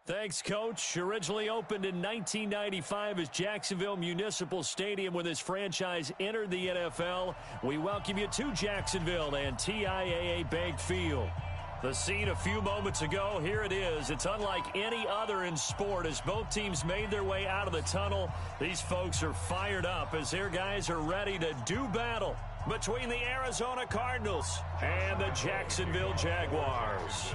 Thanks, Coach. Originally opened in 1995 as Jacksonville Municipal Stadium when this franchise entered the NFL. We welcome you to Jacksonville and TIAA Bank Field. The scene a few moments ago, here it is. It's unlike any other in sport as both teams made their way out of the tunnel. These folks are fired up as their guys are ready to do battle between the Arizona Cardinals and the Jacksonville Jaguars.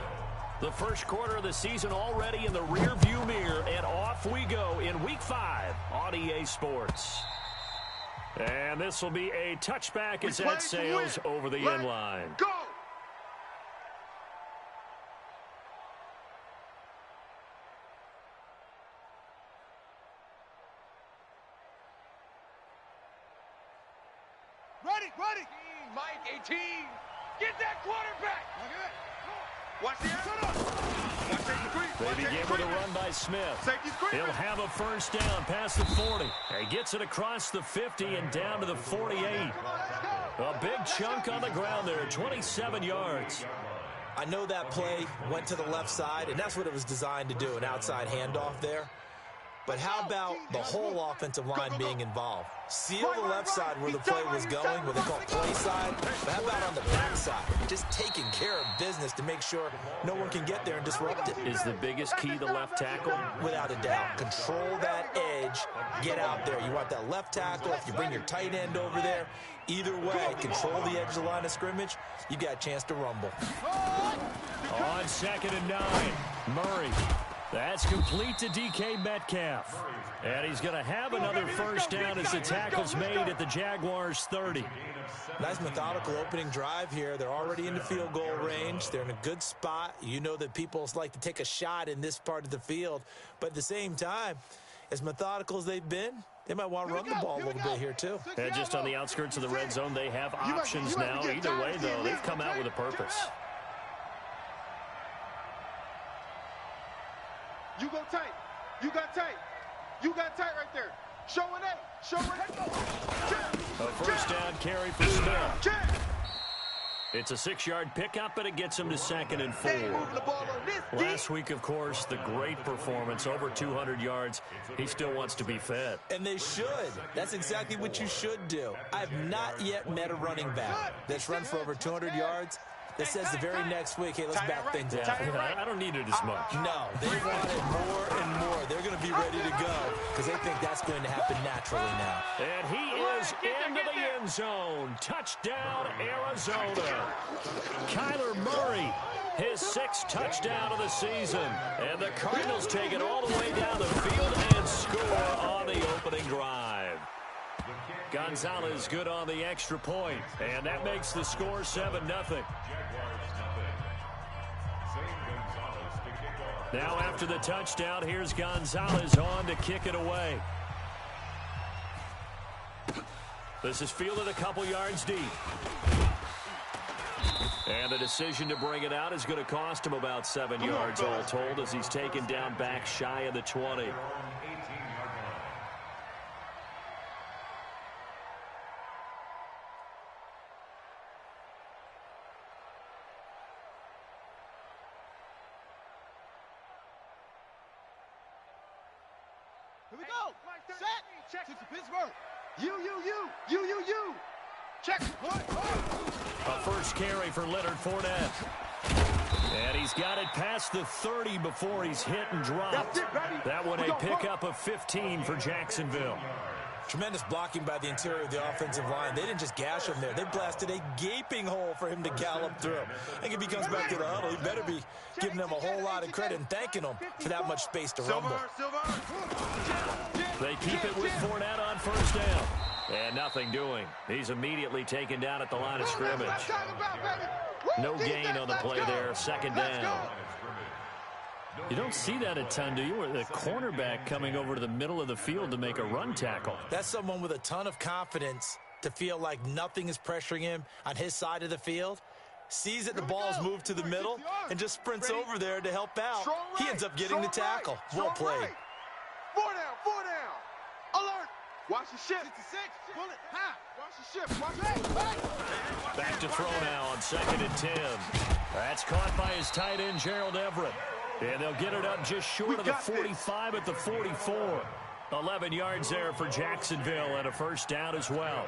The first quarter of the season already in the rearview mirror, and off we go in Week 5 on EA Sports. And this will be a touchback as that sails over the end line. Go! Ready! Mike 18. Get that quarterback! Watch the They begin with a run by Smith. He'll have a first down past the 40. He gets it across the 50 and down to the 48. A big chunk on the ground there, 27 yards. I know that play went to the left side, and that's what it was designed to do, an outside handoff there. But how about the whole offensive line being involved? Seal the left side where the play was going, what they call play side. But how about on the back side? Just taking care of business to make sure no one can get there and disrupt it. Is the biggest key the left tackle? Without a doubt. Control that edge. Get out there. You want that left tackle. If you bring your tight end over there, either way, control the edge of the line of scrimmage, you got a chance to rumble. On 2nd and 9, Murray. That's complete to DK Metcalf. And he's going to have another first down as the tackle's made at the Jaguars' 30. Nice methodical opening drive here. They're already in the field goal range. They're in a good spot. You know that people like to take a shot in this part of the field. But at the same time, as methodical as they've been, they might want to run the ball a little bit here too. And just on the outskirts of the red zone, they have options now. Either way, though, they've come out with a purpose. You go tight. You got tight. You got tight right there. Show an 8. Show an 8. A first down carry for Smith. It's a 6-yard pickup, but it gets him to 2nd and 4. Last week, of course, the great performance, over 200 yards. He still wants to be fed. And they should. That's exactly what you should do. I've not yet met a running back that's run for over 200 yards that says the very next week, hey, let's back things up. I don't need it as much. No, they want it more and more. They're going to be ready to go because they think that's going to happen naturally now. And he is into the end zone. Touchdown, Arizona. Kyler Murray, his 6th touchdown of the season. And the Cardinals take it all the way down the field and score on the opening drive. Gonzalez good on the extra point, and that makes the score 7-0. Now after the touchdown, here's Gonzalez on to kick it away. This is fielded a couple yards deep. And the decision to bring it out is going to cost him about 7 yards all told as he's taken down back shy of the 20. Here we go. Set. To Pittsburgh. You. Check. A first carry for Leonard Fournette. And he's got it past the 30 before he's hit and dropped. That one a pickup of 15 for Jacksonville. Tremendous blocking by the interior of the offensive line. They didn't just gash him there. They blasted a gaping hole for him to gallop through. I think if he comes back to the huddle, he better be giving them a whole lot of credit and thanking them for that much space to rumble. They keep it with Fournette on first down. And nothing doing. He's immediately taken down at the line of scrimmage. No gain on the play there. 2nd down. You don't see that a ton, do you? Where the cornerback coming over to the middle of the field to make a run tackle. That's someone with a ton of confidence to feel like nothing is pressuring him on his side of the field. Sees that the ball is moved to the middle and just sprints over there to help out. He ends up getting the tackle. Well played. 4 down. Alert. Watch the shift. 66. Pull it. Half. Watch the shift. Watch it. Back to throw now on 2nd and 10. That's caught by his tight end, Gerald Everett. And they'll get it up just short of the 45 at the 44. 11 yards there for Jacksonville and a first down as well.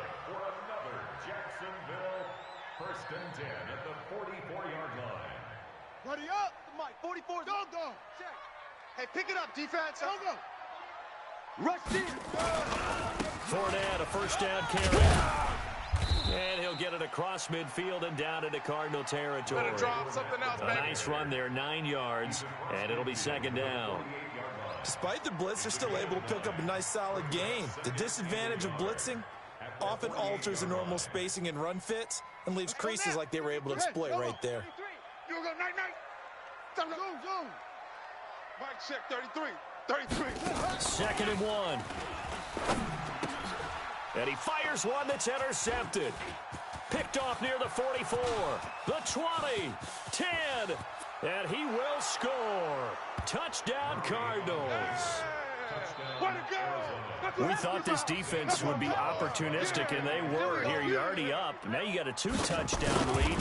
Jacksonville, first and 10 at the 44-yard line. Ready up, Mike. 44. Go. Check. Hey, pick it up, defense. Go. Rush in. Fournette, a first down carry. And he'll get it across midfield and down into Cardinal territory. Better drop something else, A nice run there, 9 yards, and it'll be second down. Despite the blitz, they're still able to pick up a nice, solid gain. The disadvantage of blitzing often alters the normal spacing and run fits and leaves creases like they were able to exploit right there. You go, night. Zoom. Mike, check 33. Second and 1. And he fires one that's intercepted. Picked off near the 44, the 20, 10, and he will score. Touchdown, Cardinals. We thought this defense would be opportunistic, and they were. Here, you're already up. Now you got a 2-touchdown lead.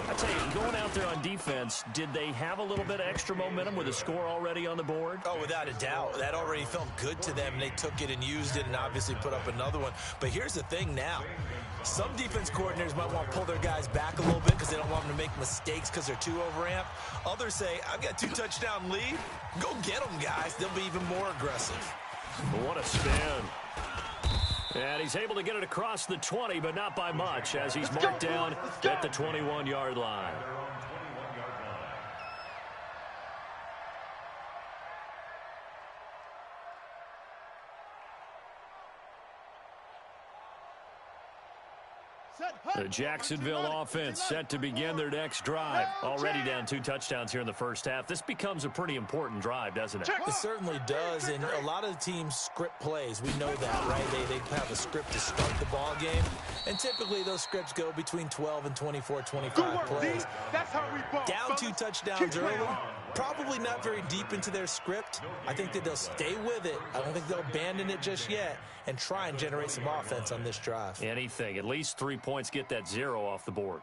I tell you, going out there on defense, did they have a little bit of extra momentum with a score already on the board? Oh, without a doubt. That already felt good to them, and they took it and used it and obviously put up another one. But here's the thing now. Some defense coordinators might want to pull their guys back a little bit because they don't want them to make mistakes because they're too overamped. Others say, I've got a 2-touchdown lead. Go get them, guys. They'll be even more aggressive. What a spin. And he's able to get it across the 20, but not by much, as he's marked down at the 21-yard line. The Jacksonville offense set to begin their next drive. Already down 2 touchdowns here in the first half. This becomes a pretty important drive, doesn't it? It certainly does, and a lot of the teams script plays. We know that, right? They have a script to start the ball game, and typically those scripts go between 12 and 24, 25 plays. Down 2 touchdowns early, probably not very deep into their script. I think that they'll stay with it. I don't think they'll abandon it just yet and try and generate some offense on this drive. Anything. At least 3 points, get that 0 off the board.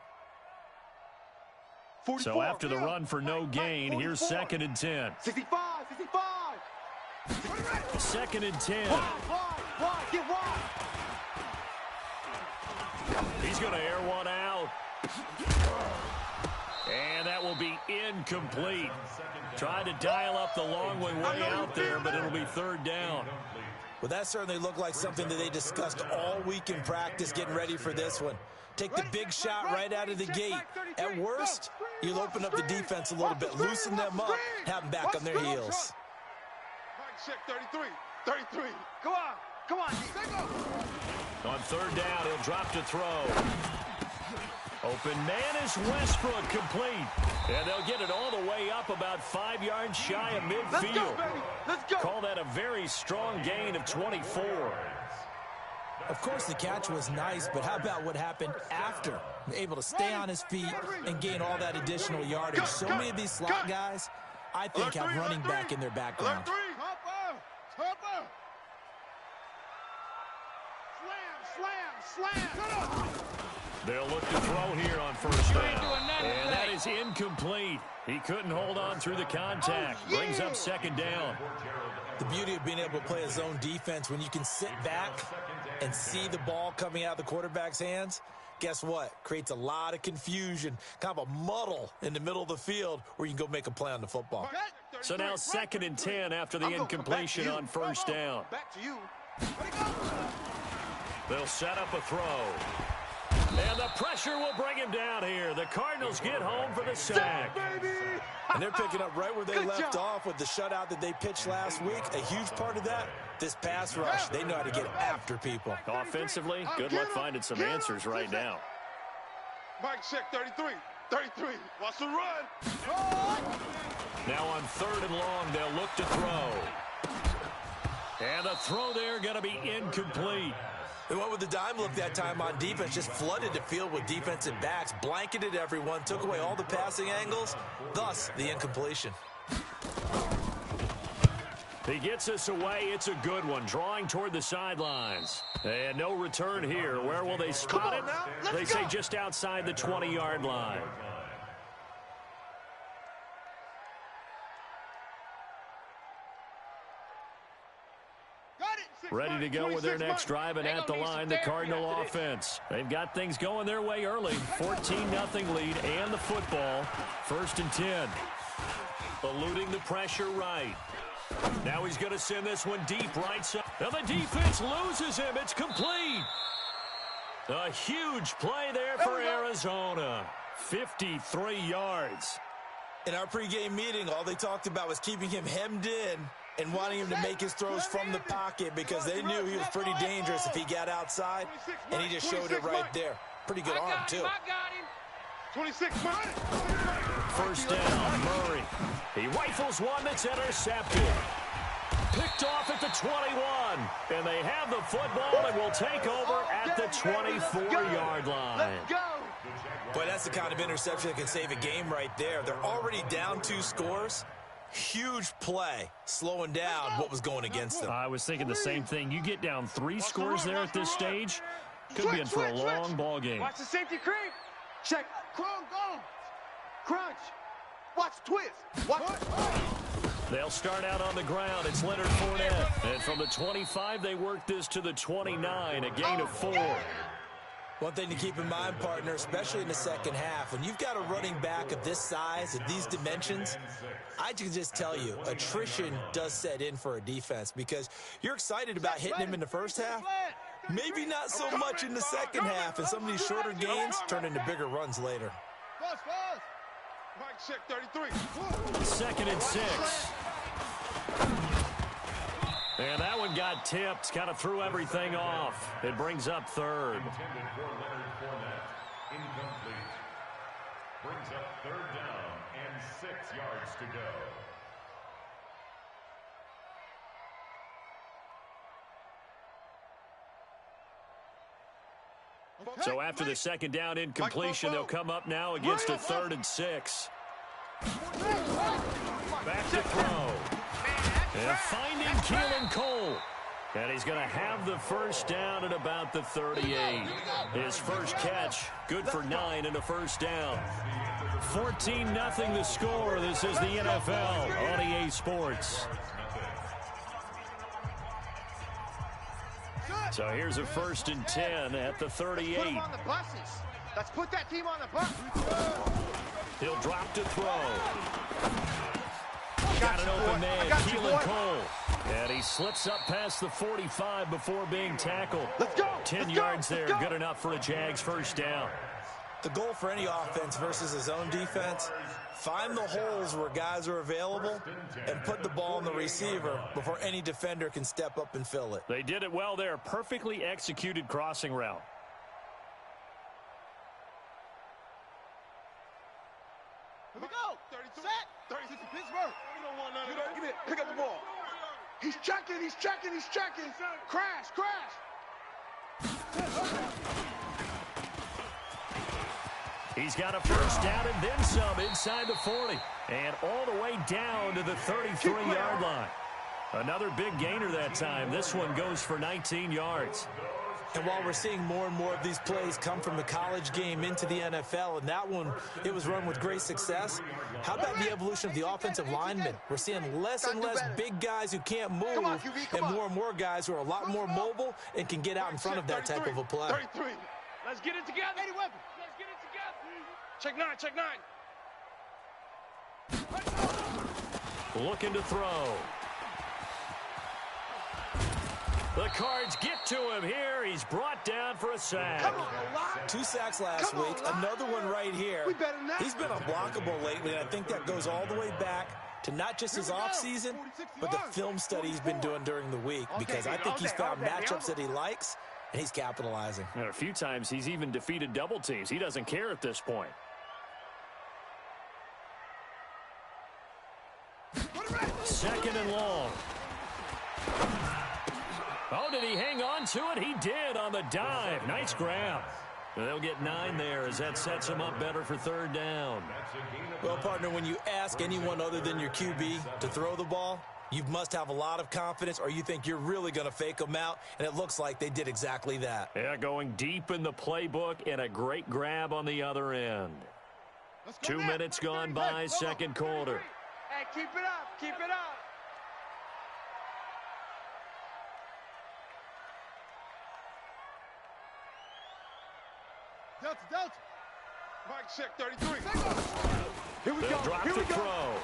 So after the run for no gain, here's second and 10. 65. Second and 10. Get wide. He's going to air one out. And that will be incomplete. Tried to dial up the long way out there, but it'll be third down. Well, that certainly looked like something that they discussed all week in practice getting ready for this one. Take the big shot right out of the gate. At worst, you'll open up the defense a little bit, loosen them up, have them back on their heels. Mike, check 33. Come on. On third down, he'll drop to throw. Open man is Westbrook, complete. And they'll get it all the way up about 5 yards shy of midfield. Let's go. Call that a very strong gain of 24. Of course, the catch was nice, but how about what happened after? Able to stay on his feet and gain all that additional yardage. So many of these slot guys, I think, have running back in their background. Slam. They'll look to throw here on first down. And that is incomplete. He couldn't hold on through the contact. Brings up second down. The beauty of being able to play a zone defense when you can sit back and see the ball coming out of the quarterback's hands, guess what? Creates a lot of confusion, kind of a muddle in the middle of the field where you can go make a play on the football. So now second and 10 after the incompletion on first down. Back to you. They'll set up a throw. And the pressure will bring him down here. The Cardinals get home for the sack. And they're picking up right where they left off with the shutout that they pitched last week. A huge part of that, this pass rush. They know how to get after people. Offensively, good luck finding some answers right now. Mike, check 33. Watch the run. Now on third and long, they'll look to throw. And the throw there going to be incomplete. They went with the dime look that time on defense, just flooded the field with defensive backs, blanketed everyone, took away all the passing angles, thus the incompletion. He gets us away. It's a good one, drawing toward the sidelines. And no return here. Where will they spot it? They say just outside the 20-yard line. Ready to go with their next drive, and at the line, the Cardinal offense. They've got things going their way early. 14-0 lead and the football. 1st and 10. Eluding the pressure right. Now he's going to send this one deep right side. Now the defense loses him. It's complete. A huge play there for Arizona. 53 yards. In our pregame meeting, all they talked about was keeping him hemmed in and wanting him to make his throws from the pocket because they knew he was pretty dangerous if he got outside, and he just showed it right there. Pretty good arm, too. I got him. 26, First down, Murray. He rifles one that's intercepted. Picked off at the 21. And they have the football and will take over at the 24-yard line. Let's go. Boy, that's the kind of interception that can save a game right there. They're already down 2 scores. Huge play, slowing down what was going against them. I was thinking the same thing. You get down 3 scores there at this stage, could be in for a long ball game. Watch the safety creep. Check. Crumb, go. Crunch. Watch twist. Watch. They'll start out on the ground. It's Leonard Fournette. And from the 25, they work this to the 29, a gain of 4. One thing to keep in mind, partner, especially in the second half, when you've got a running back of this size, of these dimensions, I can just tell you, attrition does set in for a defense because you're excited about hitting him in the first half. Maybe not so much in the second half, and some of these shorter gains turn into bigger runs later. Mike check 33. 2nd and 6. And that one got tipped, kind of threw everything off. It brings up 3rd. Intended for Leonard Fournette. Incomplete. Brings up 3rd down and 6 yards to go. So after the 2nd down incompletion, they'll come up now against a 3rd and 6. Back to throw. And finding Keelan Cole. And he's going to have the first down at about the 38. His first catch, good for 9 and a first down. 14-0 the score. This is the NFL on EA Sports. So here's a 1st and 10 at the 38. Put him on the buses. Let's put that team on the bus. He'll drop to throw. Got an open man, Keelan Cole. And he slips up past the 45 before being tackled. Let's go. 10 yards there, good enough for a Jags first down. The goal for any offense versus his own defense, find the holes where guys are available and put the ball in the receiver before any defender can step up and fill it. They did it well there. Perfectly executed crossing route. Here we go. 32. Set. 36 to Pittsburgh. You don't want none of that. Give it. Pick up the ball. He's checking. He's checking. He's checking. Crash. Crash. He's got a first down and then some inside the 40. And all the way down to the 33-yard line. Another big gainer that time. This one goes for 19 yards. And while we're seeing more and more of these plays come from the college game into the NFL, and that one, it was run with great success, how about the evolution of the offensive linemen? We're seeing less and less big guys who can't move and more guys who are a lot more mobile and can get out in front of that type of a play. 33. Let's get it together. Let's get it together. Check 9. Check 9. Looking to throw. The Cards get to him here. He's brought down for a sack. 2 sacks last week, another one right here. He's been unblockable lately, and I think that goes all the way back to not just his offseason, but the film study he's been doing during the week, because I think he's found matchups that he likes, and he's capitalizing. And a few times he's even defeated double teams. He doesn't care at this point. Second and long. Oh, did he hang on to it? He did on the dive. Nice grab. They'll get 9 there as that sets him up better for 3rd down. Well, partner, when you ask anyone other than your QB to throw the ball, you must have a lot of confidence, or you think you're really going to fake them out, and it looks like they did exactly that. Yeah, going deep in the playbook and a great grab on the other end. 2 minutes gone by, second quarter. Hey, keep it up. Keep it up. Delta. Mike check 33. Here we They'll go. drop Here the we go. throw.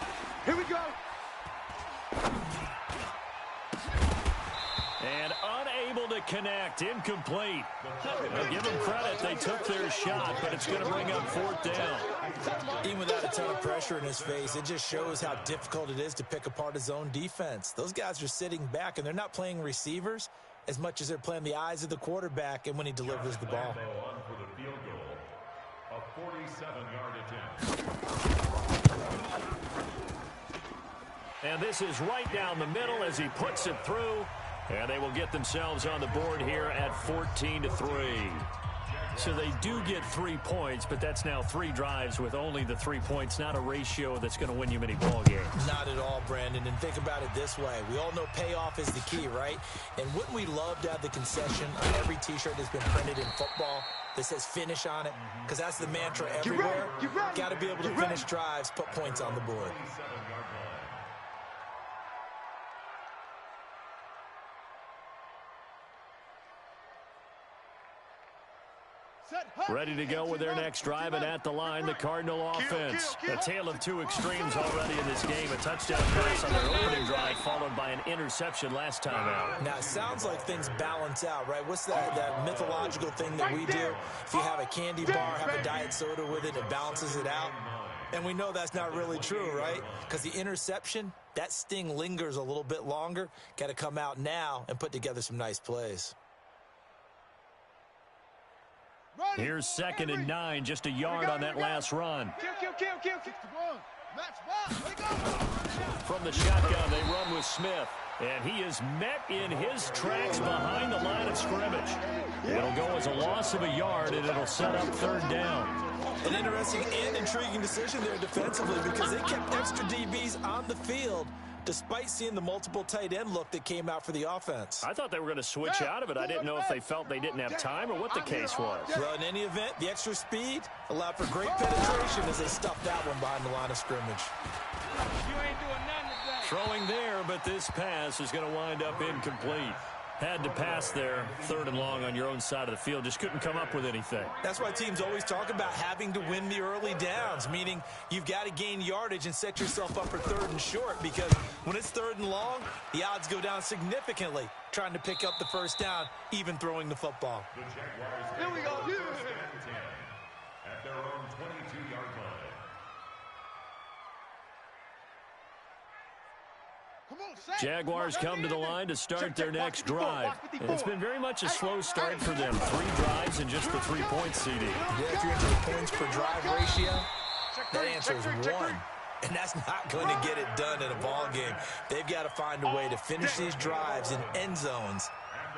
Here we go. And unable to connect. Incomplete. Now give them credit. They took their shot, but it's going to bring up 4th down. Even without a ton of pressure in his face, it just shows how difficult it is to pick apart his own defense. Those guys are sitting back, and they're not playing receivers as much as they're playing the eyes of the quarterback and when he delivers the ball. On for the field goal, a 47-yard attempt. And this is right down the middle as he puts it through. And they will get themselves on the board here at 14-3. So they do get 3 points, but that's now 3 drives with only the 3 points, not a ratio that's going to win you many ball games. Not at all, Brandon. And think about it this way. We all know payoff is the key, right? And wouldn't we love to have the concession on every T-shirt that's been printed in football that says finish on it? Because that's the mantra everywhere. Got to be able to finish drives, put points on the board. Ready to go with their next drive, and at the line, the Cardinal offense. A tale of 2 extremes already in this game. A touchdown pass on their opening drive, followed by an interception last time out. Now, it sounds like things balance out, right? What's that mythological thing that we do? If you have a candy bar, have a diet soda with it, it balances it out. And we know that's not really true, right? Because the interception, that sting lingers a little bit longer. Got to come out now and put together some nice plays. Here's 2nd and 9, just a yard on that last run. Kill. From the shotgun, they run with Smith. And he is met in his tracks behind the line of scrimmage. It'll go as a loss of a yard, and it'll set up 3rd down. An interesting and intriguing decision there defensively because they kept extra DBs on the field despite seeing the multiple tight end look that came out for the offense. I thought they were going to switch out of it. I didn't know if they felt they didn't have time or what the case was. Well, in any event, the extra speed allowed for great penetration as they stuffed that one behind the line of scrimmage. You ain't doing nothing today. Throwing there, but this pass is going to wind up incomplete. Had to pass there, 3rd and long on your own side of the field. Just couldn't come up with anything. That's why teams always talk about having to win the early downs, meaning you've got to gain yardage and set yourself up for 3rd and short, because when it's 3rd and long, the odds go down significantly trying to pick up the 1st down, even throwing the football. The Jaguars Here we go. at their own 22-yard line. Jaguars come to the line to start their next drive. It's been very much a slow start for them. 3 drives and just the 3 points, CD. Yeah, if you're into the points per drive ratio, that answer is 1. And that's not going to get it done in a ball game. They've got to find a way to finish these drives in end zones,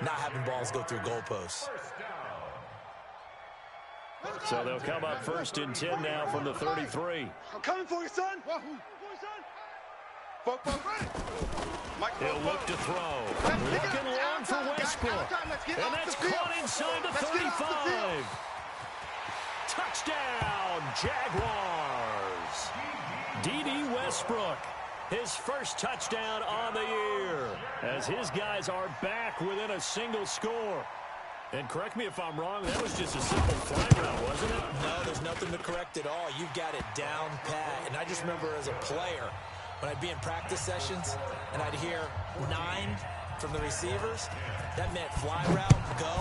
not having balls go through goalposts. So they'll come up 1st and 10 now from the 33. I'm coming for you, son. He'll look to throw. Looking long for Westbrook. And that's caught inside the 35. Touchdown, Jaguars. D.D. Westbrook, his first touchdown on the year, as his guys are back within a single score. And correct me if I'm wrong, that was just a simple fly route, wasn't it? No, there's nothing to correct at all. You've got it down pat. And I just remember as a player, when I'd be in practice sessions and I'd hear 9 from the receivers, that meant fly route, go,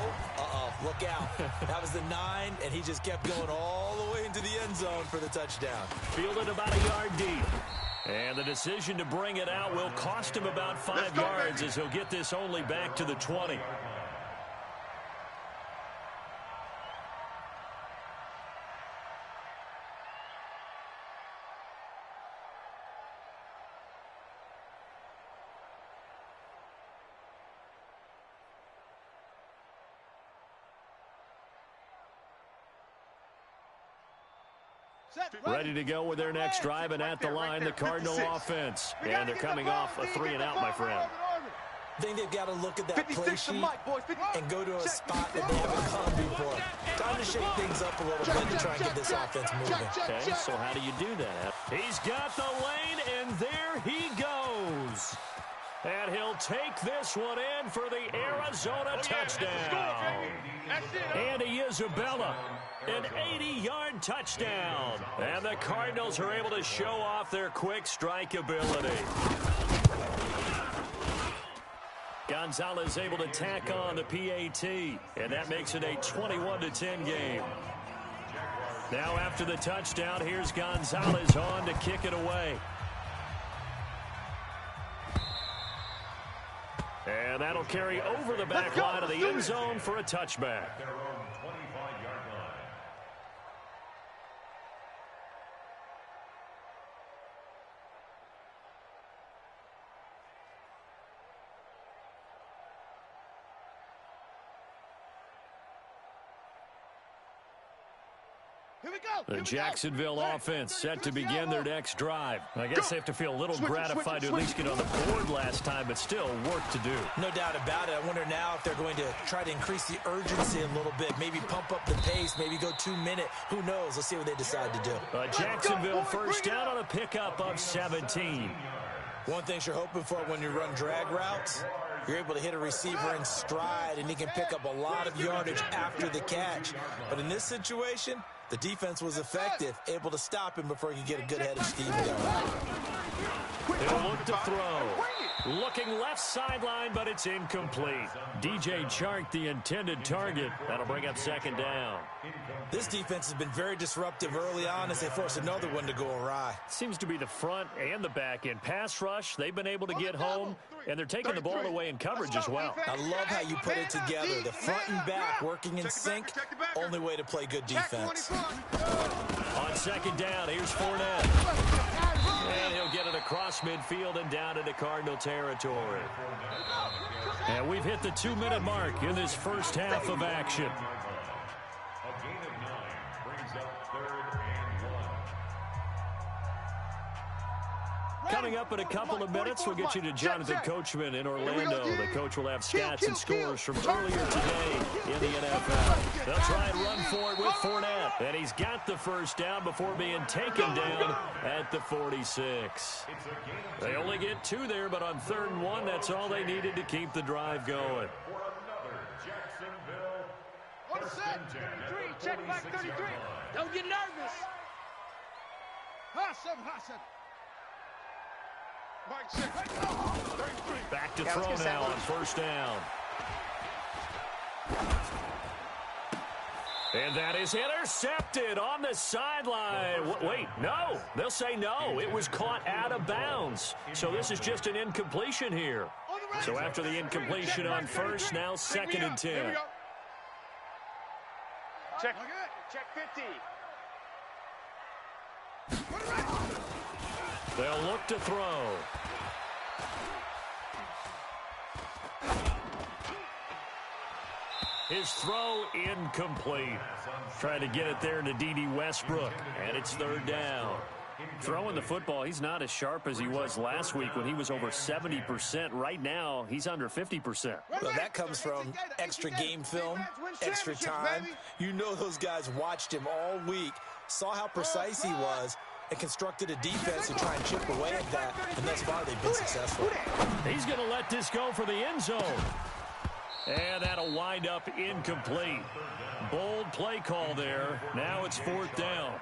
look out. That was the 9, and he just kept going all the way into the end zone for the touchdown. Fielded about a yard deep. And the decision to bring it out will cost him about 5 yards as he'll get this only back to the 20. Ready to go with their next drive, and at the line, the Cardinal offense. And they're coming off a 3-and-out, my friend. I think they've got to look at that play sheet and go to a spot that they haven't gone before. Time to shake things up a little bit to try and get this offense moving. Okay, so how do you do that? He's got the lane, and there he goes. And he'll take this one in for the Arizona touchdown. And he Isabella. An 80-yard touchdown. And the Cardinals are able to show off their quick strike ability. Gonzalez able to tack on the PAT. And that makes it a 21-10 game. Now after the touchdown, here's Gonzalez on to kick it away. And that'll carry over the back line of the end zone for a touchback. The Jacksonville offense set to begin their next drive. I guess they have to feel a little gratified to at least get on the board last time, but still work to do. No doubt about it. I wonder now if they're going to try to increase the urgency a little bit, maybe pump up the pace, maybe go 2-minute. Who knows? Let's see what they decide to do. Jacksonville first down on a pickup of 17. One thing you're hoping for when you run drag routes, you're able to hit a receiver in stride, and he can pick up a lot of yardage after the catch. But in this situation, the defense was effective, able to stop him before he could get a good head of steam going. He'll look to throw. Looking left sideline, but it's incomplete. DJ Chark, the intended target. That'll bring up second down. This defense has been very disruptive early on as they force another one to go awry. Seems to be the front and the back end. Pass rush, they've been able to get home, and they're taking the ball away in coverage as well. I love how you put it together. The front and back working in sync, only way to play good defense. On second down, here's Fournette. And he'll get it across midfield and down into Cardinal territory. And we've hit the 2-minute mark in this first half of action. A gain of 9 brings up 3rd and 1. Coming up in a couple of minutes, we'll get you to Jonathan Coachman in Orlando. The coach will have stats and scores from earlier today in the NFL. They'll try and run for it with Fournette. And he's got the first down before being taken down at the 46. They only get 2 there, but on 3rd and 1, that's all they needed to keep the drive going. For another Jacksonville. One set. 33. Check back 33. Don't get nervous. Hassan. Back to throw now on first down. And that is intercepted on the sideline. Wait, no. They'll say no. It was caught out of bounds. So this is just an incompletion here. So after the incompletion on first, now 2nd and 10. Check 50. They'll look to throw. His throw incomplete. Trying to get it there to D.D. Westbrook, and it's 3rd down. Throwing the football, he's not as sharp as he was last week when he was over 70%. Right now, he's under 50%. Well, that comes from extra game film, extra time. You know those guys watched him all week, saw how precise he was, and constructed a defense to try and chip away at that, and thus far they've been successful. He's going to let this go for the end zone. And that'll wind up incomplete. Bold play call there. Now it's 4th down.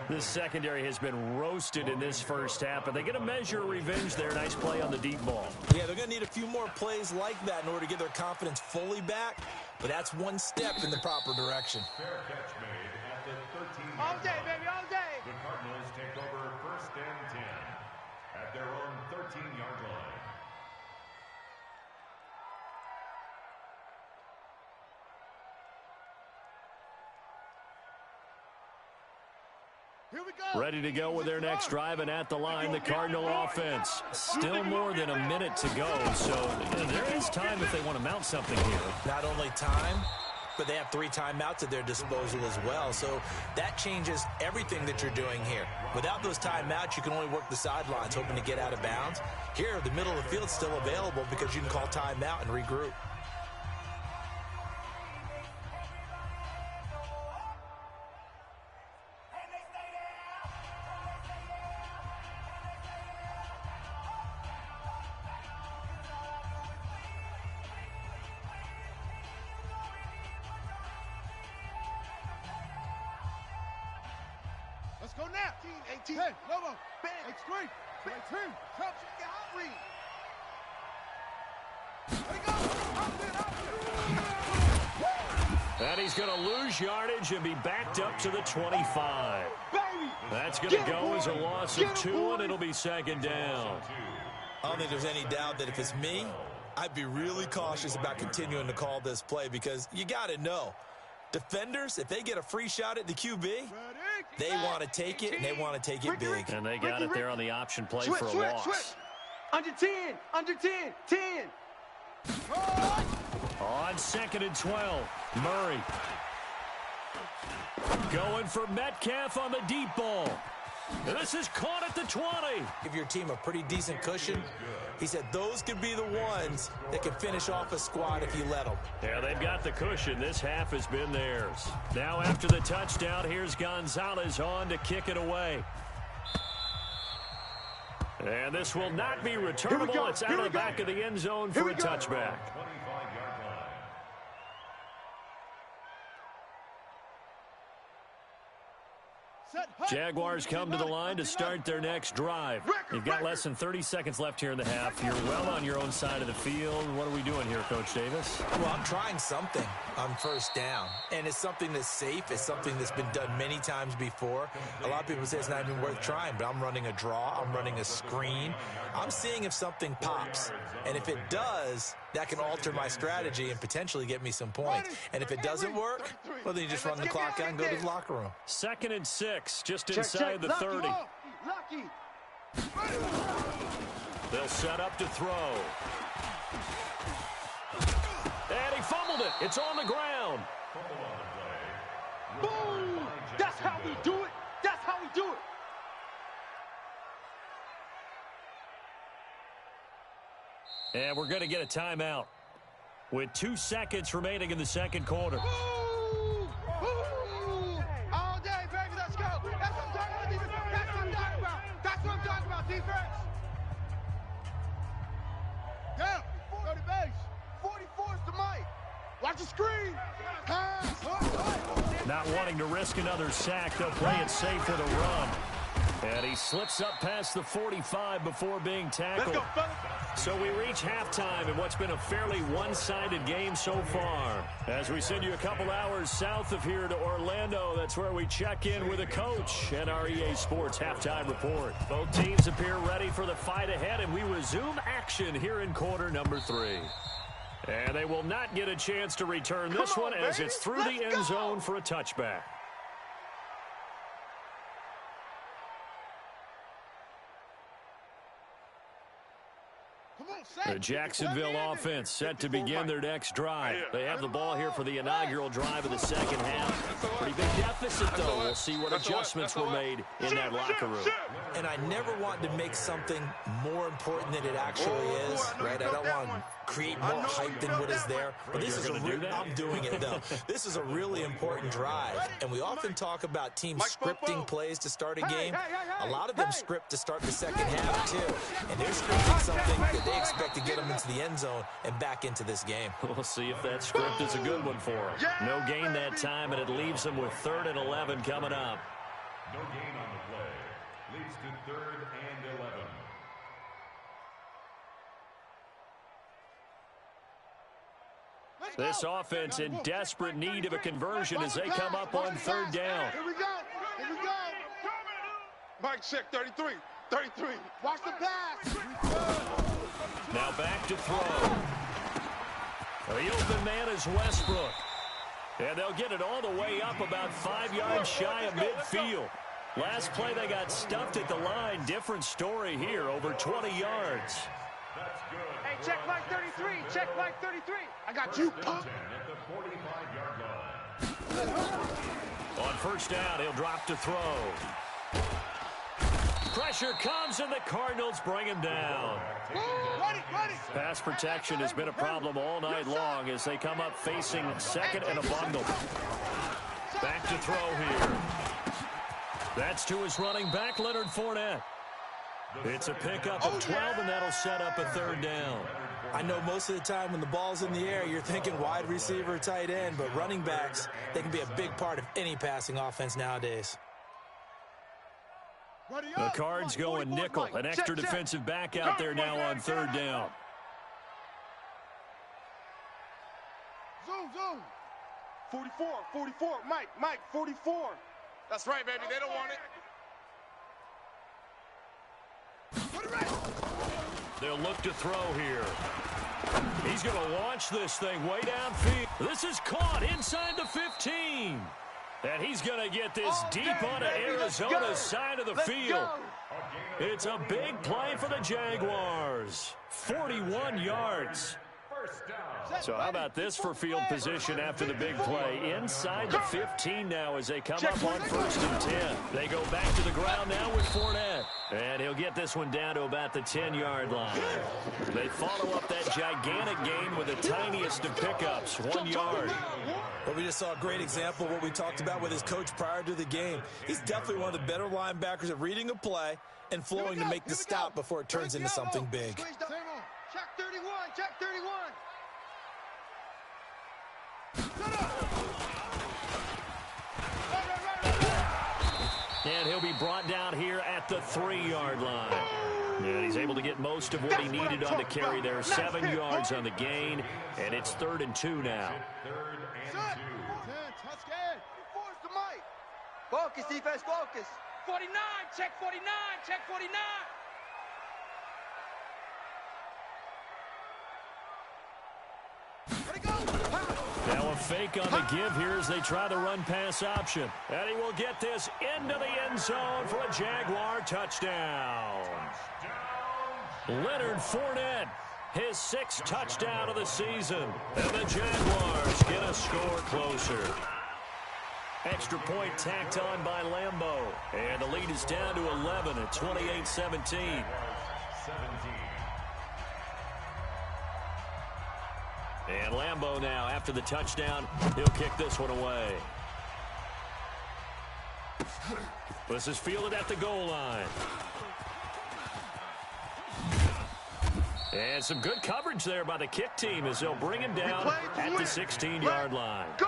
This secondary has been roasted in this first half, but they get a measure of revenge there. Nice play on the deep ball. Yeah, they're going to need a few more plays like that in order to get their confidence fully back, but that's one step in the proper direction. Fair catch made at the 13. All day, baby, all day. The Cardinals take over 1st and 10 at their own 13-yard line. Here we go. Ready to go with their next drive, and at the line, the Cardinal offense. Still more than a minute to go, so there is time if they want to mount something here. Not only time, but they have 3 timeouts at their disposal as well, so that changes everything that you're doing here. Without those timeouts, you can only work the sidelines, hoping to get out of bounds. Here, the middle of the field's still available because you can call timeout and regroup. Let's go now. 18. Hey, Lobo. X3. 18. Trump, get hot read. There you go. And he's going to lose yardage and be backed up to the 25. That's going to go as a loss of 2, and it'll be second down. I don't think there's any doubt that if it's me, I'd be really cautious about continuing to call this play because you got to know, defenders, if they get a free shot at the QB, they want to take it, and they want to take it big. And they got it there on the option play for a loss. Under 10, 10. On 2nd and 12, Murray. Going for Metcalf on the deep ball. This is caught at the 20. Give your team a pretty decent cushion. He said those could be the ones that can finish off a squad if you let them. Yeah, they've got the cushion. This half has been theirs. Now after the touchdown, here's Gonzalez on to kick it away. And this will not be returnable. It's out of the back of the end zone for a touchback. Jaguars come to the line to start their next drive. You've got less than 30 seconds left here in the half. You're well on your own side of the field. What are we doing here, Coach Davis? Well, I'm trying something on first down, and it's something that's safe. It's something that's been done many times before. A lot of people say it's not even worth trying, but I'm running a draw. I'm running a screen. I'm seeing if something pops, and if it does, that can alter my strategy and potentially get me some points. And if it doesn't work, well, then you just run the clock out and go to the locker room. 2nd and 6, just inside the 30. They'll set up to throw. And he fumbled it. It's on the ground. Boom! That's how we do it. That's how we do it. And we're going to get a timeout with 2 seconds remaining in the second quarter. All day, baby, let's go. That's what I'm talking about, defense. That's what I'm talking about. That's what I'm talking about, defense. Down. Go to base. 44 is the mic. Watch the screen. Pass. Not wanting to risk another sack, they'll play it safe with a run. And he slips up past the 45 before being tackled. Let's go, So we reach halftime in what's been a fairly one-sided game so far. As we send you a couple hours south of here to Orlando, that's where we check in with a coach and our EA Sports halftime report. Both teams appear ready for the fight ahead, and we resume action here in quarter number 3. And they will not get a chance to return this one as it's through the end zone for a touchback. The Jacksonville offense set to begin their next drive. They have the ball here for the inaugural drive of the second half. Pretty big deficit, though. We'll see what adjustments were made in that locker room. And I never want to make something more important than it actually is, right? I don't want to create more hype than what is there. But this is I'm doing it, though. This is a really important drive. And we often talk about teams scripting plays to start a game. A lot of them script to start the second half, too. And they're scripting something that they expect to get them into the end zone and back into this game. We'll see if that script is a good one for them. No gain that time, and it leaves them with 3rd and 11 coming up. No gain on the play. Leads to 3rd and 11. This offense in desperate need of a conversion as they come up on 3rd down. Here we go. Here we go. Mike check 33. 33. Watch the pass. Now back to throw. The open man is Westbrook. And they'll get it all the way up about 5 yards shy of midfield. Last play they got stuffed at the line. Different story here, over 20 yards. That's good. Hey, check Mike 33. Check Mike 33. I got you, punk. At the 45-yard line. On 1st down, he'll drop to throw. Pressure comes, and the Cardinals bring him down. Ready. Pass protection has been a problem all night long as they come up facing 2nd and a bundle. Back to throw here. That's to his running back, Leonard Fournette. It's a pickup of 12, and that'll set up a 3rd down. I know most of the time when the ball's in the air, you're thinking wide receiver, tight end, but running backs, they can be a big part of any passing offense nowadays. The Cards going nickel. An extra defensive back out there now on third down. Zoom. 44. Mike, 44. That's right, baby. They don't want it. They'll look to throw here. He's going to launch this thing way downfield. This is caught inside the 15. And he's going to get this deep onto Arizona's side of the field. It's a big play for the Jaguars. 41 yards. So how about this for field position after the big play? Inside the 15 now as they come up on 1st and 10. They go back to the ground now with Fournette. And he'll get this one down to about the 10-yard line. They follow up that gigantic gain with the tiniest of pickups, 1 yard. Well, we just saw a great example of what we talked about with his coach prior to the game. He's definitely one of the better linebackers at reading a play and flowing to make the stop before it turns into something big. Check 31. And he'll be brought down here at the 3-yard line. And he's able to get most of what he needed on the carry there. 7 yards on the gain, and it's 3rd and 2 now. Focus, defense, focus. 49, check 49. Now a fake on the give here as they try the run-pass option. And he will get this into the end zone for a Jaguar touchdown. Leonard Fournette, his 6th touchdown of the season. And the Jaguars get a score closer. Extra point tacked on by Lambeau. And the lead is down to 11 at 28-17. And Lambeau now, after the touchdown, he'll kick this one away. This is fielded at the goal line. And some good coverage there by the kick team as they'll bring him down at the 16-yard line. Go!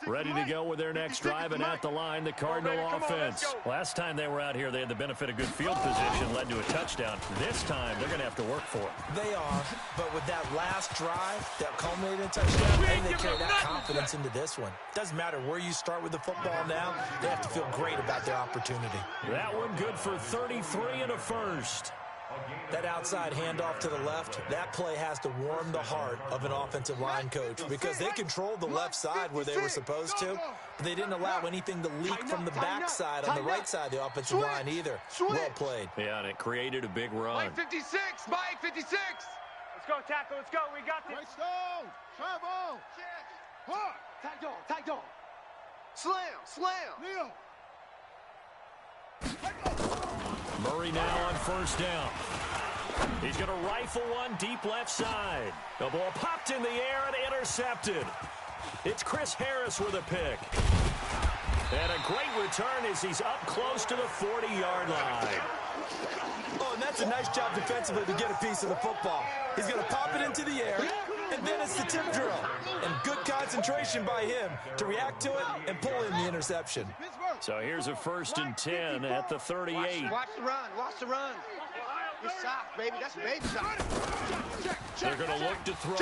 Ready to go with their next drive, and at the line, the Cardinal offense. Last time they were out here, they had the benefit of good field position, led to a touchdown. This time, they're going to have to work for it. They are, but with that last drive that culminated in a touchdown, I think they carry that confidence into this one. Doesn't matter where you start with the football now, they have to feel great about their opportunity. That one good for 33 and a first. That outside handoff to the left, that play has to warm the heart of an offensive line coach because they controlled the left side where they were supposed to, but they didn't allow anything to leak from the backside on the right side of the offensive line either. Well played. Yeah, and it created a big run. Mike 56. Let's Let's go, tackle, let's go. We got this. Right stone. Travel. Hard. Tag dog. Slam. Kneel. Murray now on 1st down. He's going to rifle one deep left side. The ball popped in the air and intercepted. It's Chris Harris with a pick. And a great return as he's up close to the 40-yard line. Oh, and that's a nice job defensively to get a piece of the football. He's going to pop it into the air, and then it's the tip drill. And good concentration by him to react to it and pull in the interception. So here's a 1st and 10 at the 38. Watch the run. You're soft, baby. That's baby soft. They're going to look to throw.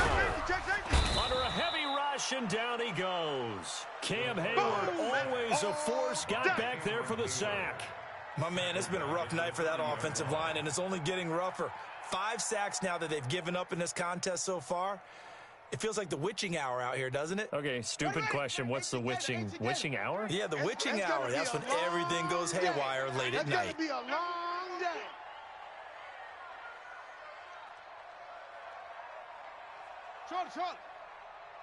Under a heavy rush, and down he goes. Cam Hayward, always a force, got back there for the sack. My man, it's been a rough night for that offensive line, and it's only getting rougher. 5 sacks now that they've given up in this contest so far. It feels like the witching hour out here, doesn't it? Okay, stupid question. What's the witching hour? Yeah, the witching hour. That's when everything goes haywire late at night. It's going to be a long day. Charlie.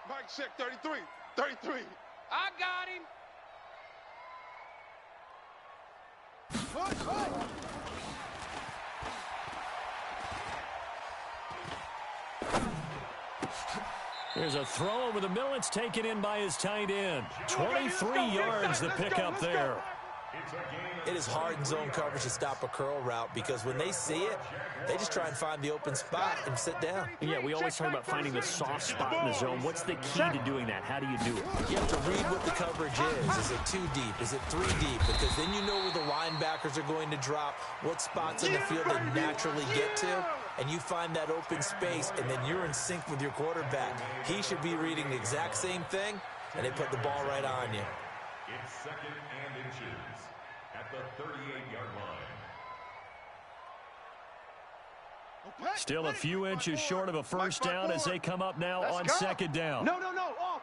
Mike, check 33. I got him. There's a throw over the middle. It's taken in by his tight end. 23 yards the pickup there. It is hard in zone coverage to stop a curl route because when they see it, they just try and find the open spot and sit down. Yeah, we always talk about finding the soft spot in the zone. What's the key to doing that? How do you do it? You have to read what the coverage is. Is it 2 deep? Is it 3 deep? Because then you know where the linebackers are going to drop, what spots in the field they naturally get to, and you find that open space, and then you're in sync with your quarterback. He should be reading the exact same thing, and they put the ball right on you. It's 2nd and inches at the 38-yard line. Still a few inches short of a first down as they come up now on 2nd down. No. Off.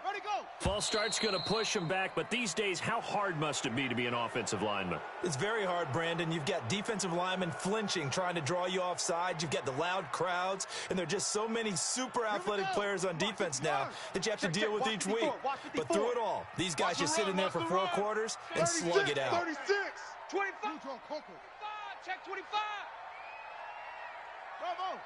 Ready, go. False start's going to push him back, but these days, how hard must it be to be an offensive lineman? It's very hard, Brandon. You've got defensive linemen flinching, trying to draw you offside. You've got the loud crowds, and there are just so many super athletic players on defense now that you have to deal with each week. But through it all, these guys just sit in there for 4 quarters and slug it out. 36, 25. Check 25. Bravo.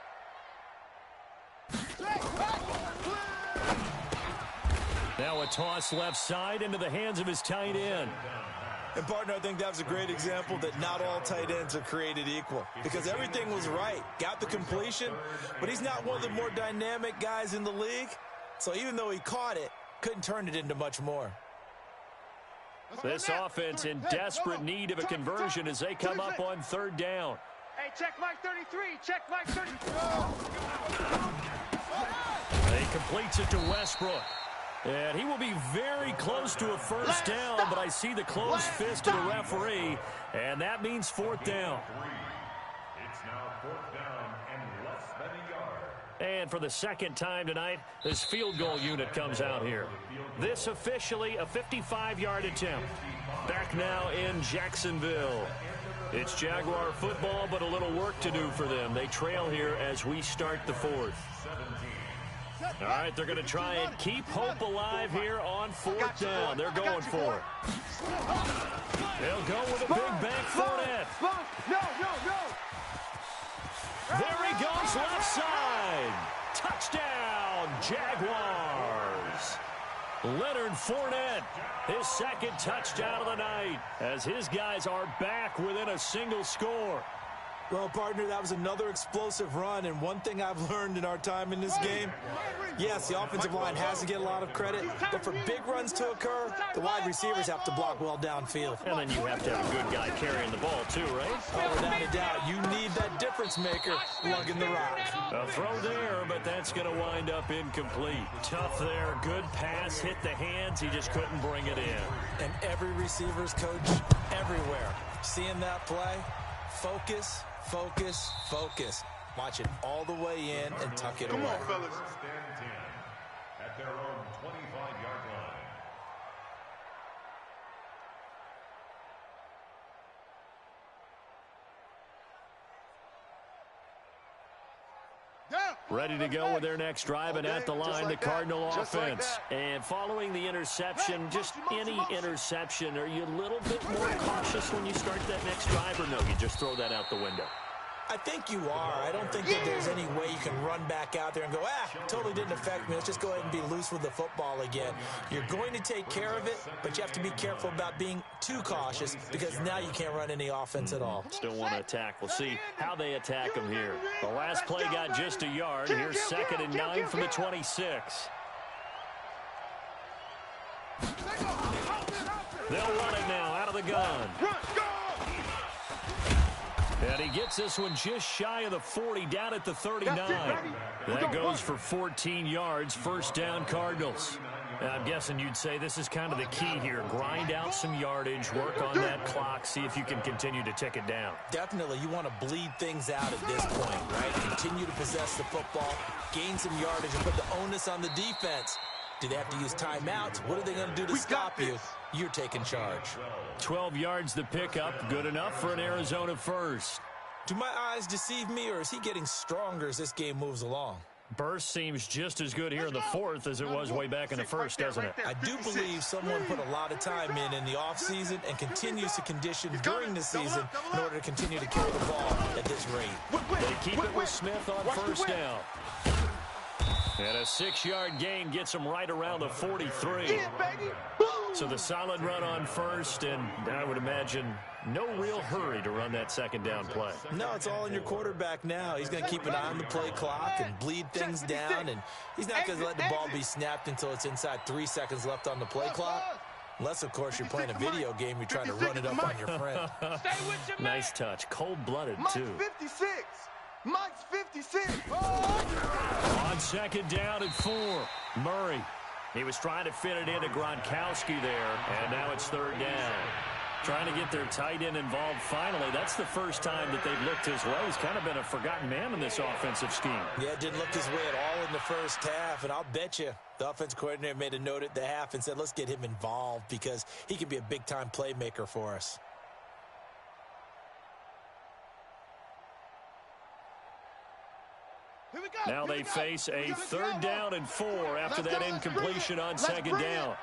Now a toss left side into the hands of his tight end. And, partner, I think that was a great example that not all tight ends are created equal because everything was right. Got the completion, but he's not one of the more dynamic guys in the league. So even though he caught it, couldn't turn it into much more. This offense in desperate need of a conversion as they come up on 3rd down. Hey, check Mike 33. Check Mike 33. He completes it to Westbrook. And he will be very close to a first down, but I see the closed fist of the referee, and that means 4th down. It's now 4th down and less than a yard. And for the 2nd time tonight, this field goal unit comes out here. This officially a 55-yard attempt. Back now in Jacksonville. It's Jaguar football, but a little work to do for them. They trail here as we start the 4th. All right, they're going to try and keep hope alive here on 4th down. They're going for it. They'll go with a big bank Fournette. No. There he goes left side. Touchdown, Jaguars. Leonard Fournette, his 2nd touchdown of the night, as his guys are back within a single score. Well, partner, that was another explosive run, and one thing I've learned in our time in this game, yes, the offensive line has to get a lot of credit, but for big runs to occur, the wide receivers have to block well downfield. And then you have to have a good guy carrying the ball, too, right? Oh, without a doubt, you need that difference maker lugging the rock. A throw there, but that's going to wind up incomplete. Tough there, good pass, hit the hands, he just couldn't bring it in. And every receiver's coach everywhere, seeing that play, focus. Watch it all the way in and tuck it away. Come on, fellas. Stand 10 at their own 25-yard line. Ready to go with their next drive, and at the line, the Cardinal offense. And following the interception, just any interception, are you a little bit more cautious when you start that next drive, or no, you just throw that out the window? I think you are. I don't think that there's any way you can run back out there and go, totally didn't affect me. Let's just go ahead and be loose with the football again. You're going to take care of it, but you have to be careful about being too cautious because now you can't run any offense at all. Still want to attack. We'll see how they attack them here. The last play got just a yard. Here's 2nd and 9 from the 26. They'll run it now out of the gun. And he gets this one just shy of the 40, down at the 39. That goes for 14 yards, first down Cardinals. And I'm guessing you'd say this is kind of the key here. Grind out some yardage, work on that clock, see if you can continue to tick it down. Definitely, you want to bleed things out at this point, right? Continue to possess the football, gain some yardage, and put the onus on the defense. Do they have to use timeouts? What are they going to do to stop you? You're taking charge. 12 yards the pickup, good enough for an Arizona first. Do my eyes deceive me, or is he getting stronger as this game moves along? Burst seems just as good here in the 4th as it was way back in the 1st, doesn't it? I do believe someone put a lot of time in the offseason and continues to condition during the season in order to continue to carry the ball at this rate. They keep it with Smith on first down. And a 6-yard gain gets him right around the 43. So the solid run on first, and I would imagine no real hurry to run that second down play. No, it's all in your quarterback now. He's going to keep an eye on the play clock and bleed things down, and he's not going to let the ball be snapped until it's inside 3 seconds left on the play clock. Unless, of course, you're playing a video game, you're trying to run it up on your friend. Nice touch. Cold-blooded, too. Mike's 56. Mike's 56. On second down and 4, Murray. He was trying to fit it into Gronkowski there, and now it's third down. Trying to get their tight end involved finally. That's the first time that they've looked his way. He's kind of been a forgotten man in this offensive scheme. Yeah, it didn't look his way at all in the first half, and I'll bet you the offensive coordinator made a note at the half and said, let's get him involved because he can be a big-time playmaker for us. Now they face a third down and 4 after that incompletion on second down.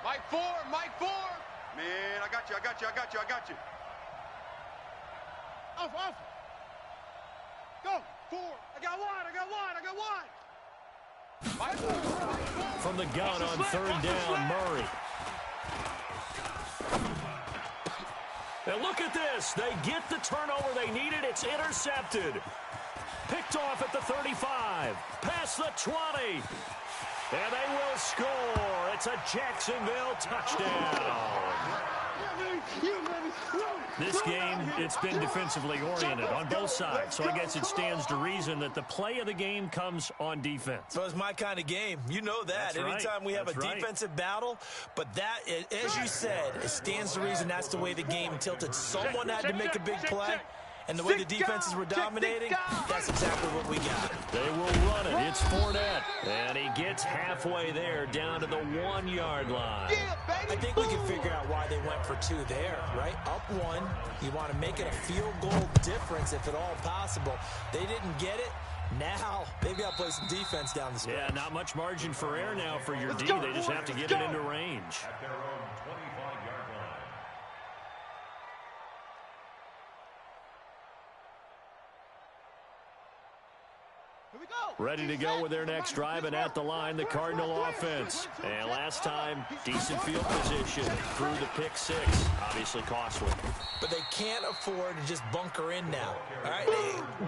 Mike 4, Mike 4. Man, I got you. Off. Go, 4. I got one. Mike 4. From the gun on third down, Murray. And look at this. They get the turnover they needed. It's intercepted. Picked off at the 35. Past the 20. And they will score. It's a Jacksonville touchdown. This game, it's been defensively oriented on both sides. So I guess it stands to reason that the play of the game comes on defense. So it's my kind of game. You know that. That's Anytime we have a defensive battle. But that, as you said, it stands to reason that's the way the game tilted. Someone had to make a big play. And the way the defenses were dominating, that's exactly what we got. They will run it. It's Fournette. And he gets halfway there down to the 1-yard line. I think we can figure out why they went for 2 there, right? Up 1. You want to make it a field goal difference if at all possible. They didn't get it. Now they've got to play some defense down the stretch. Yeah, not much margin for error now for your D. They just have to get it into range. At their own 25-yard line. Ready to go with their next drive, and at the line, the Cardinal offense. And last time, decent field position through the pick 6. Obviously costly. But they can't afford to just bunker in now. All right,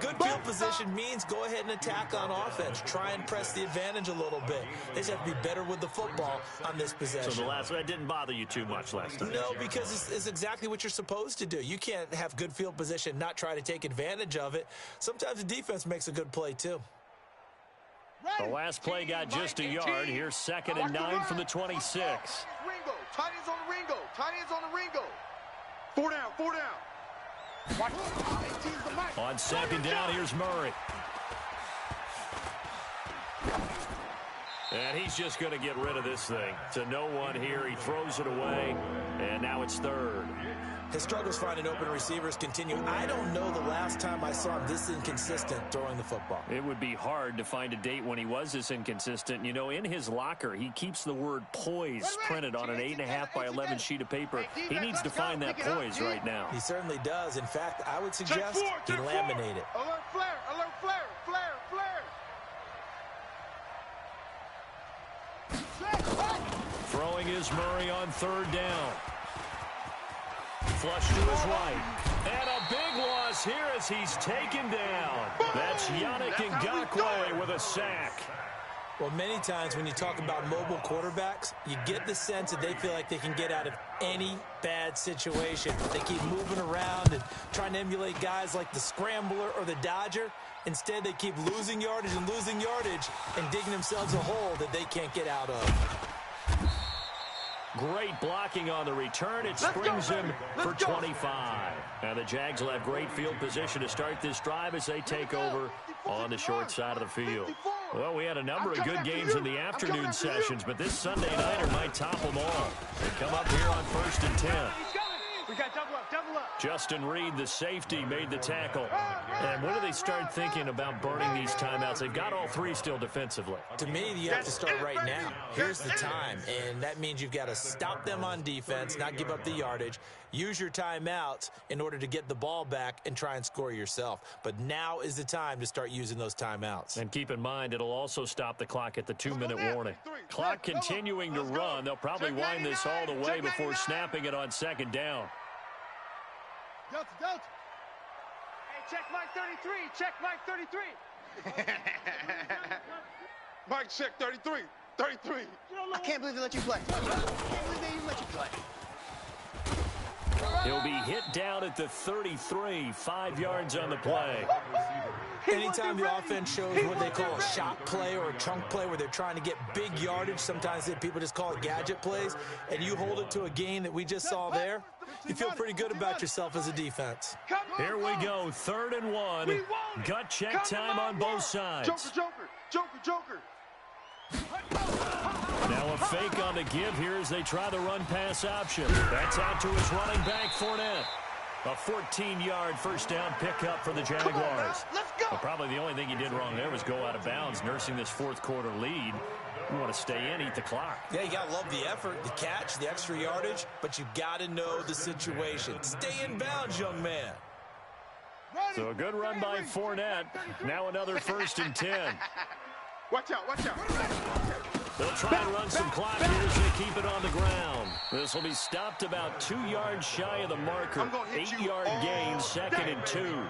good field position means go ahead and attack on offense. Try and press the advantage a little bit. They just have to be better with the football on this possession. So that didn't bother you too much last time? No, because it's exactly what you're supposed to do. You can't have good field position, not try to take advantage of it. Sometimes the defense makes a good play, too. The last play got just a yard. Here's 2nd and 9 from the 26. Ringo. Tight ends on the Ringo. Tight ends on the Ringo. 4 down. 4 down. Watch. 18's the mic. On second down, here's Murray. And he's just going to get rid of this thing. To no one here. He throws it away. And now it's 3rd. His struggles finding open receivers continue. I don't know the last time I saw him this inconsistent throwing the football. It would be hard to find a date when he was this inconsistent. You know, in his locker, he keeps the word poise printed on an 8.5 by 11 sheet of paper. He needs to find that poise right now. He certainly does. In fact, I would suggest he laminate it. Alert flare. Alert flare. Flare. Throwing is Murray on 3rd down. Flush to his right. And a big loss here as he's taken down. That's Yannick Ngakoue with a sack. Well, many times when you talk about mobile quarterbacks, you get the sense that they feel like they can get out of any bad situation. They keep moving around and trying to emulate guys like the Scrambler or the Dodger. Instead, they keep losing yardage and digging themselves a hole that they can't get out of. Great blocking on the return. It springs him for 25. And the Jags will have great field position to start this drive as they take over on the short side of the field. Well, we had a number of good games in the afternoon sessions, but this Sunday nighter might top them all. They come up here on 1st and 10. We got double up, double up. Justin Reed, the safety, made the tackle. And when do they start thinking about burning these timeouts? They've got all three still defensively. To me, you have to start right now. Here's the time, and that means you've got to stop them on defense, not give up the yardage, use your timeouts in order to get the ball back and try and score yourself. But now is the time to start using those timeouts. And keep in mind, it'll also stop the clock at the 2-minute warning. Clock continuing to run. They'll probably wind this all the way before snapping it on second down. Delta, Delta. Hey, check Mike 33. Check Mike 33. Mike, check 33. 33. I can't believe they let you play. I can't believe they even let you play. He'll be hit down at the 33, 5 yards on the play. Anytime the offense shows what they call a shot play or a chunk play where they're trying to get big yardage, sometimes people just call it gadget plays, and you hold it to a gain that we just saw there, you feel pretty good about yourself as a defense. Here we go, 3rd and 1. Gut check time on both sides. Joker. Now a fake on the give here as they try the run-pass option. That's out to his running back, Fournette. A 14-yard first down pickup for the Jaguars. Let's go. Well, probably the only thing he did wrong there was go out of bounds, nursing this fourth-quarter lead. You want to stay in, eat the clock. Yeah, you got to love the effort, the catch, the extra yardage, but you got to know the situation. Stay in bounds, young man. So a good run by Fournette. Now another 1st and 10. Watch out. They'll try and run some clock here as they keep it on the ground. This will be stopped about 2 yards shy of the marker. 8-yard gain, 2nd and 2.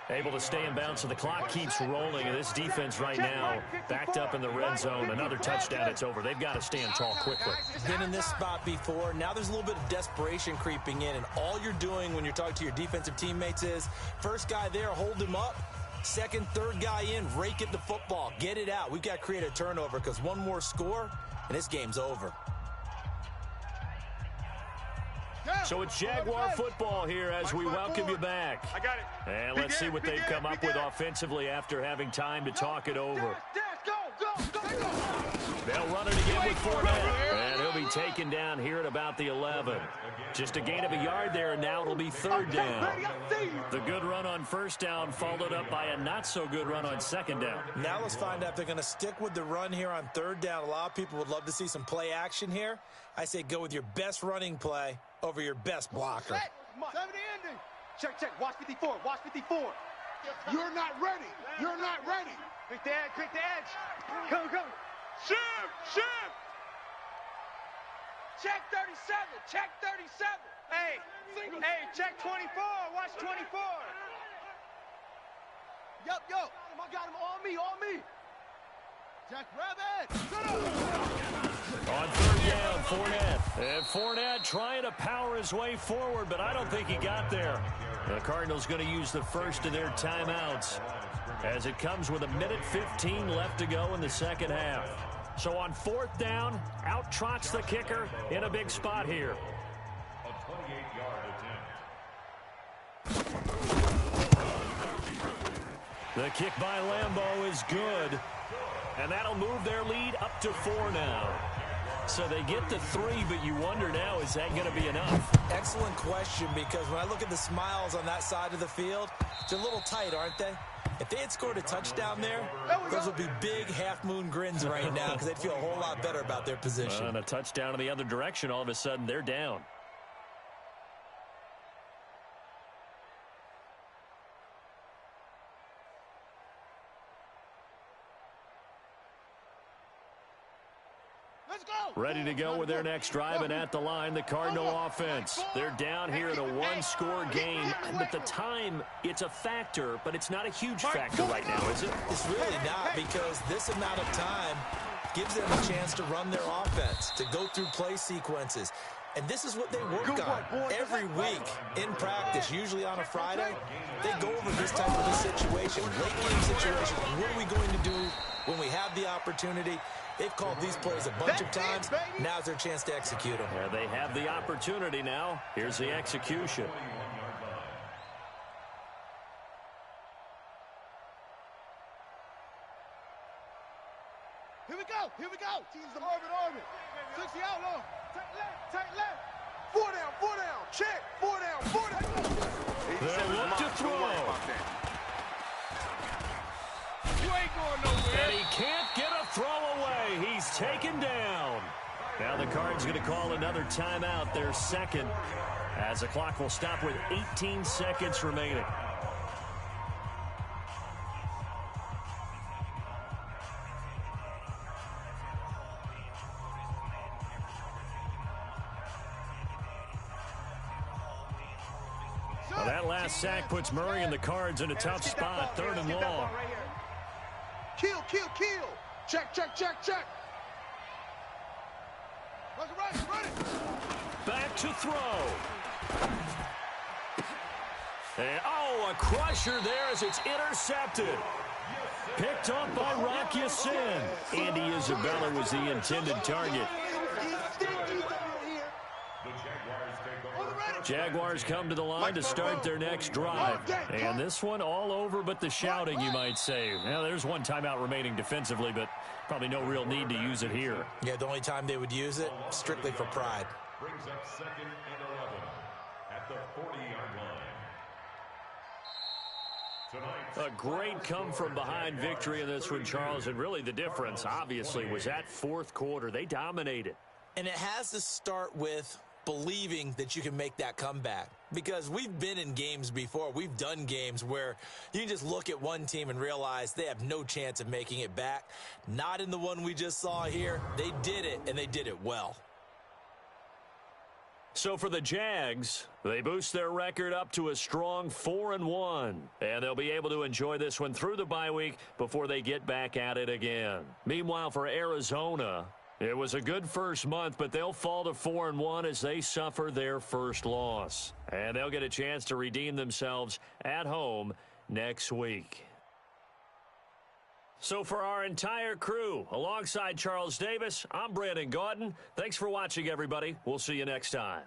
Able to stay in bounds, so the clock keeps rolling. And this defense right now backed up in the red zone. Another touchdown, it's over. They've got to stand tall quickly. Been in this spot before. Now there's a little bit of desperation creeping in. And all you're doing when you're talking to your defensive teammates is, first guy there, hold him up. Second, third guy in, rake at the football. Get it out. We've got to create a turnover because one more score, and this game's over. So it's Jaguar football here as we welcome you back. I got it. And let's see what they've come up with offensively after having time to talk it over. Go. They'll run it again with Fournette. And he'll be taken down here at about the 11. Just a gain of a yard there, and now it'll be 3rd down. The good run on 1st down followed up by a not-so-good run on 2nd down. Now let's find out if they're going to stick with the run here on 3rd down. A lot of people would love to see some play action here. I say go with your best running play over your best blocker. 70 ending. Check. Watch 54. Watch 54. You're not ready. Quick the edge. Come. Shift. Check 37. Hey, check 24. Watch 24. Yup. I got him on me. Jack Rabbit. On 3rd down, Fournette. And Fournette trying to power his way forward, but I don't think he got there. The Cardinals going to use the first of their timeouts as it comes with 1:15 left to go in the second half. So on 4th down, out trots the kicker in a big spot here. A 28-yard attempt. The kick by Lambeau is good. And that'll move their lead up to 4 now. So they get to 3, but you wonder now, is that going to be enough? Excellent question, because when I look at the smiles on that side of the field, they're a little tight, aren't they? If they had scored a touchdown there, those would be big half-moon grins right now because they'd feel a whole lot better about their position. And a touchdown in the other direction, all of a sudden, they're down. Ready to go with their next drive, and at the line, the Cardinal offense. They're down here in a 1-score game, but the time, it's a factor, but it's not a huge factor right now, is it? It's really not, because this amount of time gives them a chance to run their offense, to go through play sequences. And this is what they work on every week in practice, usually on a Friday. They go over this type of a situation, late game situation. What are we going to do when we have the opportunity? They've called these plays a bunch of times. Now's their chance to execute them. Yeah, they have the opportunity now. Here's the execution. Here we go. Teams the orbit. 60 out low. Take left. 4 down. check. 4 down, 4 down. They'll look to throw. You ain't going nowhere. And he can't get a throw away. He's taken down. Now the Cards going to call another timeout, their second, as the clock will stop with 18 seconds remaining. Well, that last sack puts Murray and the Cards in a tough spot, 3rd and long. Kill, kill, kill. Check, check, check, check. Run it. Back to throw. And, a crusher there as it's intercepted. Picked up by Rocky Sin. Andy Isabella was the intended target. Jaguars come to the line to start their next drive. And this one all over but the shouting, you might say. Now, there's one timeout remaining defensively, but probably no real need to use it here. Yeah, the only time they would use it, strictly for pride. Brings up 2nd and 11 at the 40-yard line. A great come-from-behind victory in this one, Charles, and really the difference, obviously, was that 4th quarter. They dominated. And it has to start with believing that you can make that comeback, because we've been in games before. We've done games where you can just look at one team and realize they have no chance of making it back. Not in the one we just saw here. They did it, and they did it well. So for the Jags, they boost their record up to a strong 4-1, and they'll be able to enjoy this one through the bye week before they get back at it again. Meanwhile, for Arizona, it was a good first month, but they'll fall to 4-1 as they suffer their first loss. And they'll get a chance to redeem themselves at home next week. So for our entire crew, alongside Charles Davis, I'm Brandon Gaudin. Thanks for watching, everybody. We'll see you next time.